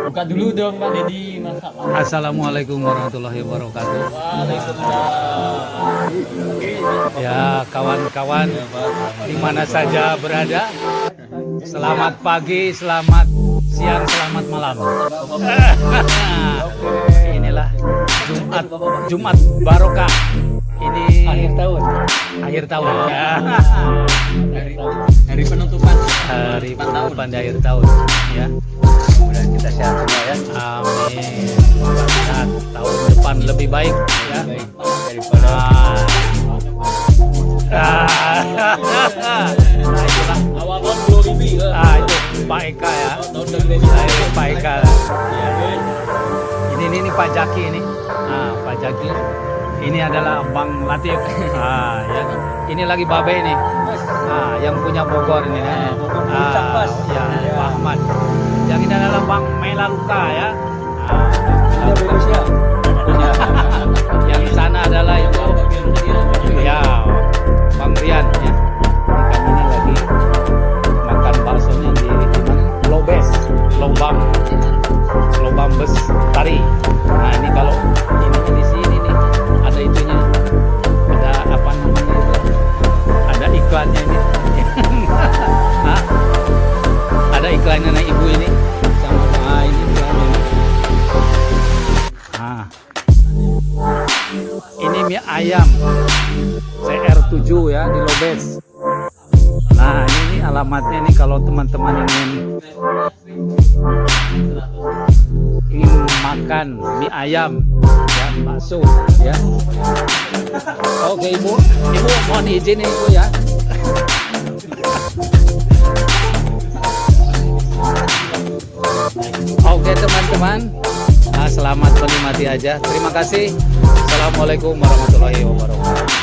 Buka dulu dong Pak Deddy, masak. Assalamualaikum warahmatullahi wabarakatuh. Waalaikumsalam. Ya kawan-kawan di mana saja berada, selamat pagi, selamat siang, selamat malam. Inilah Jumat Barokah. Ini akhir tahun. Hari penutupan. Hari penutupan di akhir tahun. Ya. Mudah kita sehat semua ya. Amin. Semoga tahun depan lebih baik. Ya. Baik daripada Nah itulah. awal tahun 2000 ya. Itu Pak Eka ya. Tahun 2000. Ini Pak Eka. Ya, Ben. Ini Pak Jaki ini. Pak Jaki. Ini adalah Bang Latif. Ya. Ini lagi Babe ini. Yang punya Bogor ini ya. Bogor Puncak, Mas. Ya, Ya. Pak Ahmad. Yang ini adalah Bang Melaluka ya. Indonesia. Yang di sana adalah itu ya Bang Rian ya. Kami ini lagi makan baksonya di mana? Lobes, Lobam Bestari. Nah ini kalau ini di sini nih ada itunya, ada apa namanya itu? Ada iklannya ini. Hah? Ada iklannya nih ibu ini sama ini iklannya. Ini mie ayam CR7 ya di Lobes. Nah ini alamatnya nih kalau teman-teman ingin makan mie ayam ya, bakso ya. Oke ibu mohon izin ibu ya. Oke teman-teman, selamat menikmati aja. Terima kasih. Assalamualaikum warahmatullahi wabarakatuh.